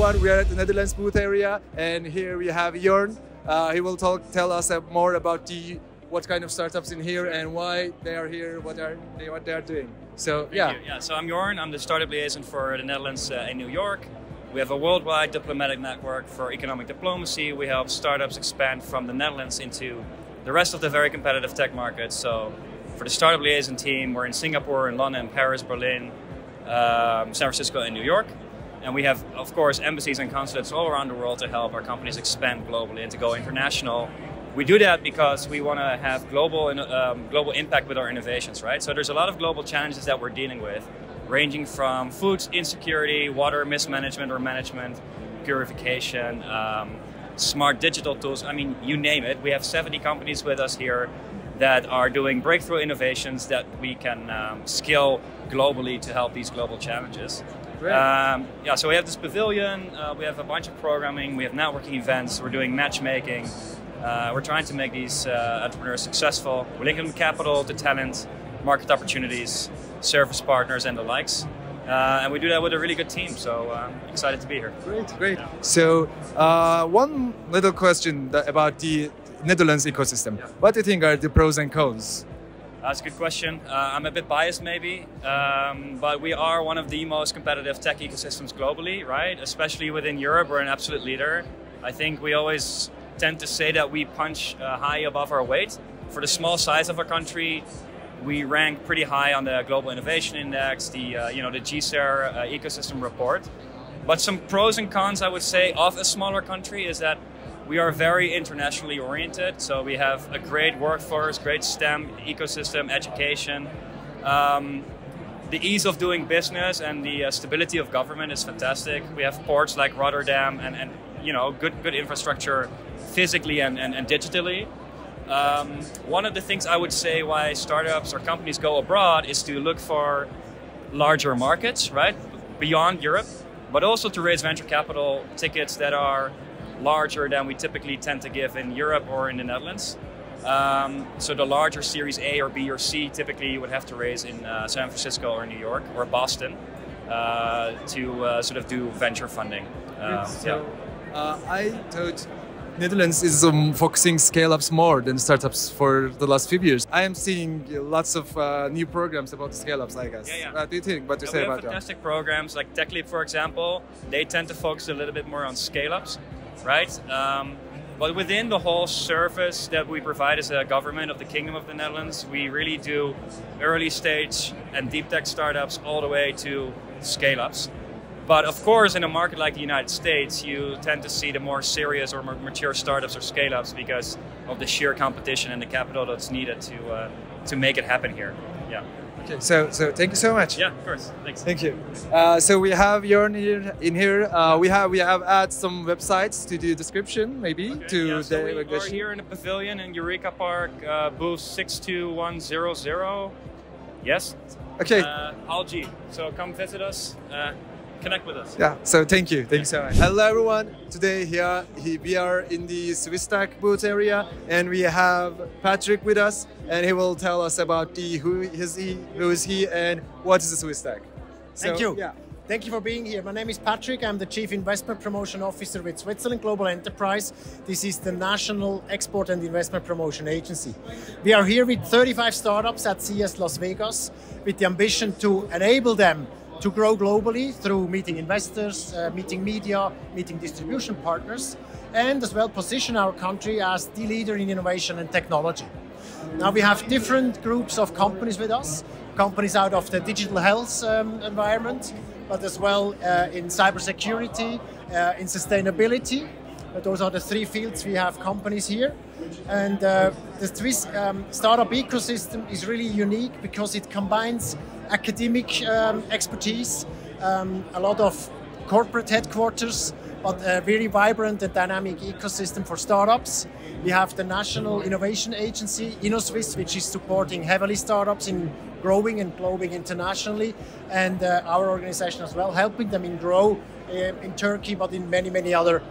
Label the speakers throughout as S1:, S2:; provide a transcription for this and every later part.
S1: everyone. We are at the Netherlands booth area, and here we have Jorn. He will tell us more about what kind of startups in here and why they are here, what they are doing. So
S2: So I'm Jorn. I'm the startup liaison for the Netherlands in New York. We have a worldwide diplomatic network for economic diplomacy. We help startups expand from the Netherlands into the rest of the very competitive tech markets. So for the startup liaison team, we're in Singapore, in London, Paris, Berlin, San Francisco, and New York. And we have, of course, embassies and consulates all around the world to help our companies expand globally and to go international. We do that because we want to have global impact with our innovations, right? So there's a lot of global challenges that we're dealing with, ranging from food insecurity, water mismanagement or management, purification, smart digital tools. I mean, you name it. We have 70 companies with us here that are doing breakthrough innovations that we can scale globally to help these global challenges. So we have this pavilion, we have a bunch of programming, we have networking events, we're doing matchmaking. We're trying to make these entrepreneurs successful. We're linking them capital to talent, market opportunities, service partners, and the likes. And we do that with a really good team, so excited to be here.
S1: Great. Yeah. So one little question about the Netherlands ecosystem. Yeah. What do you think are the pros and cons?
S2: That's a good question. I'm a bit biased maybe, but we are one of the most competitive tech ecosystems globally, right? Especially within Europe, we're an absolute leader. I think we always tend to say that we punch high above our weight. For the small size of our country, we rank pretty high on the Global Innovation Index, the GSAR ecosystem report. But some pros and cons, I would say, of a smaller country is that we are very internationally oriented. So we have a great workforce, great STEM ecosystem, education. The ease of doing business and the stability of government is fantastic. We have ports like Rotterdam and good infrastructure physically and digitally. One of the things I would say why startups or companies go abroad is to look for larger markets, right, beyond Europe, but also to raise venture capital tickets that are larger than we typically tend to give in Europe or in the Netherlands. So the larger Series A or B or C typically you would have to raise in San Francisco or New York or Boston to sort of do venture funding.
S1: I thought Netherlands is focusing scale-ups more than startups for the last few years. I am seeing lots of new programs about scale-ups, I guess. What do you think? What do you say about that?
S2: We have fantastic programs like TechLeap, for example. They tend to focus a little bit more on scale-ups, right? But within the whole service that we provide as a government of the Kingdom of the Netherlands, we really do early stage and deep tech startups all the way to scale-ups. But of course, in a market like the United States, you tend to see the more serious or more mature startups or scale-ups because of the sheer competition and the capital that's needed to make it happen here. Yeah.
S1: Okay. So thank you so much.
S2: Yeah, of course. Thanks.
S1: Thank you. So we have Jorn in here. We have add some websites to the description, maybe.
S2: Okay, so we are here in the pavilion in Eureka Park, booth 62100. Yes.
S1: Okay.
S2: Hall G. So come visit us. Connect with us.
S1: Yeah, so thank you so much. Hello everyone, today we are in the SwissTech booth area and we have Patrick with us and he will tell us about who is he and what is the SwissTech.
S3: Thank you. Yeah. Thank you for being here. My name is Patrick. I'm the Chief Investment Promotion Officer with Switzerland Global Enterprise. This is the National Export and Investment Promotion Agency. We are here with 35 startups at CES Las Vegas with the ambition to enable them to grow globally through meeting investors, meeting media, meeting distribution partners, and as well position our country as the leader in innovation and technology. Now we have different groups of companies with us, companies out of the digital health environment, but as well in cybersecurity, in sustainability. Those are the three fields we have companies here. And the Swiss startup ecosystem is really unique because it combines academic expertise, a lot of corporate headquarters, but a very vibrant and dynamic ecosystem for startups. We have the National Innovation Agency, InnoSwiss, which is supporting heavily startups in growing and globing internationally, and our organization as well, helping them in grow in Turkey, but in many other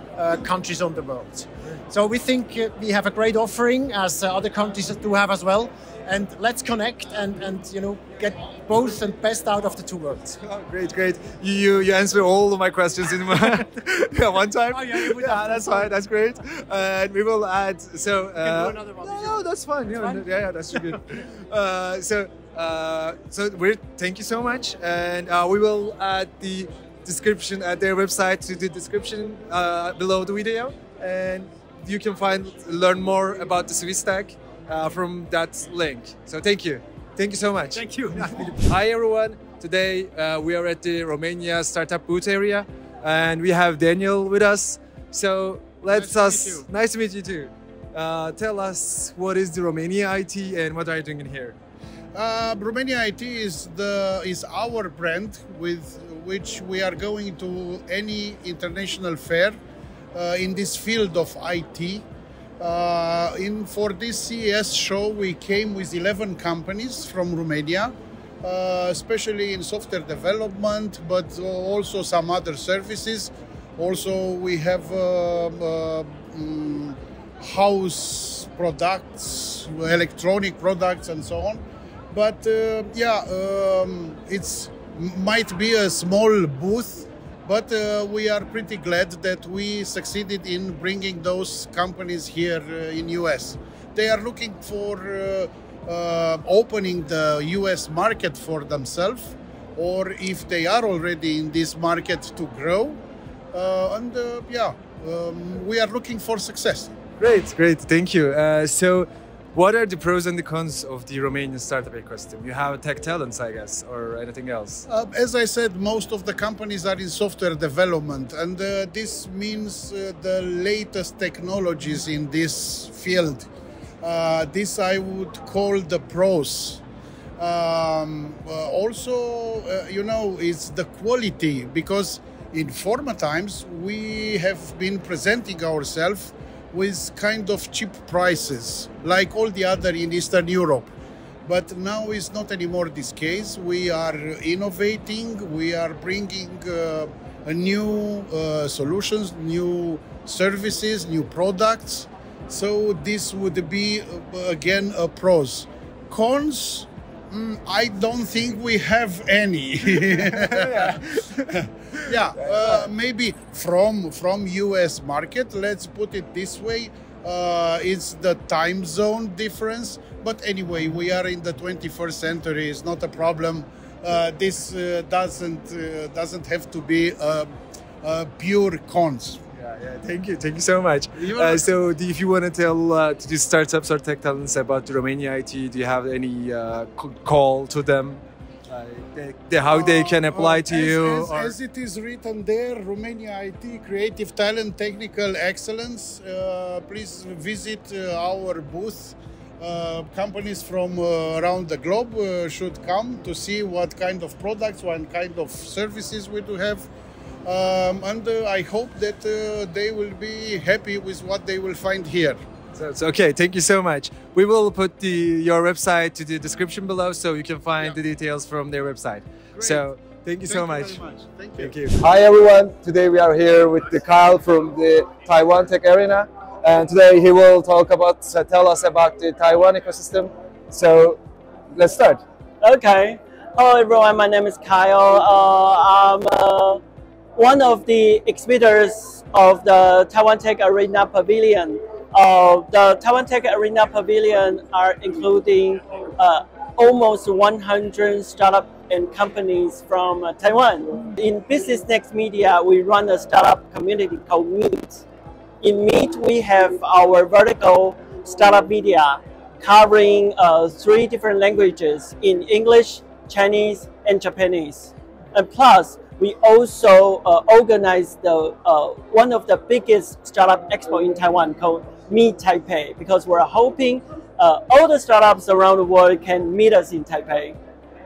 S3: countries on the world. So we think we have a great offering, as other countries do have as well. And let's connect and get both and best out of the two worlds.
S1: Oh, great. You answer all of my questions in one time.
S3: Oh, yeah,
S1: that's fine. That's great. And we will add. So
S3: we can do another one.
S1: no, that's fine. Yeah, that's good. Thank you so much, and we will add the description at their website to the description below the video, and you can learn more about the SwiStack from that link. So thank you so much.
S3: Thank you.
S1: Hi everyone. Today we are at the Romania startup booth area, and we have Daniel with us. So nice to meet you too. Tell us, what is the Romania IT and what are you doing in here?
S4: Romania IT is our brand with which we are going to any international fair in this field of IT. For this CES show, we came with 11 companies from Romania, especially in software development, but also some other services. Also, we have house products, electronic products, and so on. But it might be a small booth, but we are pretty glad that we succeeded in bringing those companies here in US. They are looking for opening the US market for themselves, or if they are already in this market, to grow. We are looking for success.
S1: Great, thank you. So what are the pros and the cons of the Romanian startup ecosystem? You have tech talents, I guess, or anything else?
S4: As I said, most of the companies are in software development, and this means the latest technologies in this field. This I would call the pros. It's the quality, because in former times we have been presenting ourselves with kind of cheap prices, like all the other in Eastern Europe. But now it's not anymore this case. We are innovating, we are bringing new solutions, new services, new products. So this would be, again, a pros. Cons, I don't think we have any. Maybe from US market, let's put it this way, it's the time zone difference. But anyway, we are in the 21st century, it's not a problem. This doesn't have to be pure cons.
S1: Thank you so much. So if you want to tell to these startups or tech talents about the Romania IT, do you have any call to them? How they can apply to you?
S4: As it is written there, Romania IT, creative talent, technical excellence. Please visit our booth. Companies from around the globe should come to see what kind of products, what kind of services we do have. I hope that they will be happy with what they will find here.
S1: So okay, thank you so much. We will put your website to the description below, so you can find the details from their website.
S4: Great.
S1: So thank you so much.
S4: Very much. Thank
S1: you. Hi everyone. Today we are here with Kyle from the Taiwan Tech Arena, and today he will tell us about the Taiwan ecosystem. So let's start.
S5: Okay. Hello everyone. My name is Kyle. I'm one of the exhibitors of the Taiwan Tech Arena Pavilion. The Taiwan Tech Arena Pavilion are including almost 100 startup and companies from Taiwan. In Business Next Media, we run a startup community called Meet. In Meet, we have our vertical startup media covering 3 different languages in English, Chinese, and Japanese. And plus, we also organize one of the biggest startup expo in Taiwan called Meet Taipei, because we're hoping all the startups around the world can meet us in Taipei.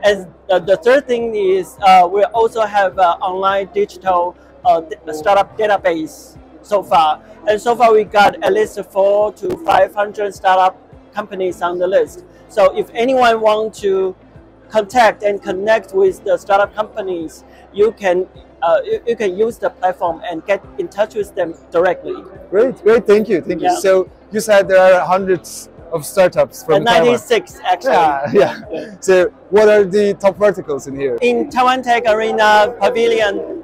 S5: And the third thing is we also have online digital startup database so far. And so far we got at least 400 to 500 startup companies on the list. So if anyone wants to contact and connect with the startup companies, you can you can use the platform and get in touch with them directly.
S1: Great, thank you.
S5: Yeah.
S1: So you said there are hundreds of startups from Taiwan.
S5: 96 actually.
S1: Yeah. So what are the top verticals in here?
S5: In Taiwan Tech Arena Pavilion,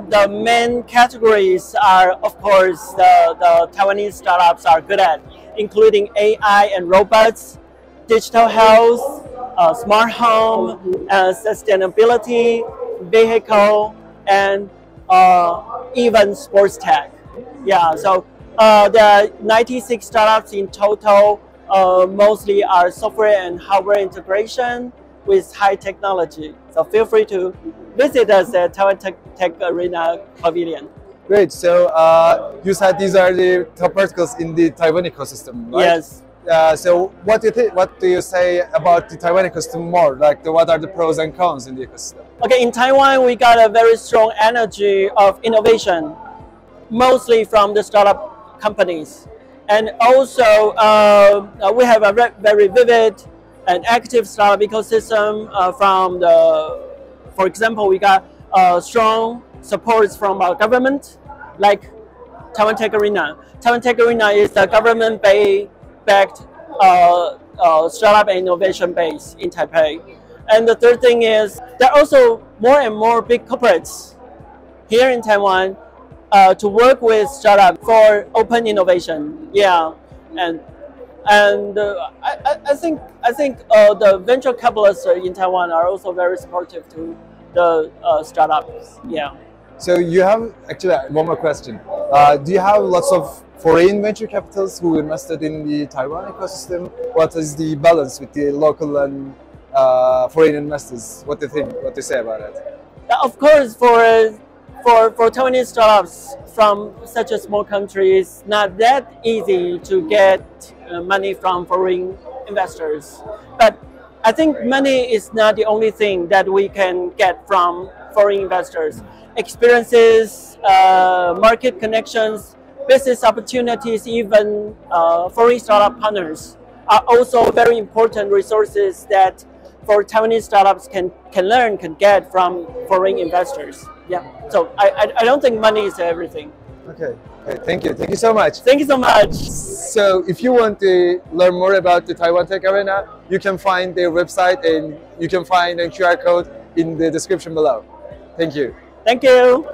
S5: the main categories are, of course, the Taiwanese startups are good at, including AI and robots, digital health, smart home, sustainability, vehicle, and even sports tech. Yeah, so the 96 startups in total mostly are software and hardware integration with high technology. So feel free to visit us at Taiwan Tech Arena Pavilion.
S1: Great. So you said these are the top verticals in the Taiwan ecosystem, right?
S5: Yes.
S1: So what do you think? What do you say about the Taiwan ecosystem more? Like, what are the pros and cons in the ecosystem?
S5: Okay, in Taiwan, we got a very strong energy of innovation, mostly from the startup companies. And also, we have a very vivid and active startup ecosystem from for example, we got strong supports from our government, like Taiwan Tech Arena. Taiwan Tech Arena is the government-backed startup and innovation base in Taipei. And the third thing is, there are also more and more big corporates here in Taiwan to work with startup for open innovation. Yeah, and I think the venture capitalists in Taiwan are also very supportive to the startups. Yeah.
S1: So you have actually one more question. Do you have lots of foreign venture capitals who invested in the Taiwan ecosystem? What is the balance with the local and foreign investors? What do you think? What do you say about it?
S5: Of course, for Taiwanese startups from such a small country, it's not that easy to get money from foreign investors. But I think money is not the only thing that we can get from foreign investors. Experiences, market connections, business opportunities, even foreign startup partners are also very important resources that for Taiwanese startups can get from foreign investors. Yeah. So I don't think money is everything.
S1: Okay. Thank you so much.
S5: Thank you so much.
S1: So if you want to learn more about the Taiwan Tech Arena, you can find their website and you can find a QR code in the description below. Thank you.
S5: Thank you.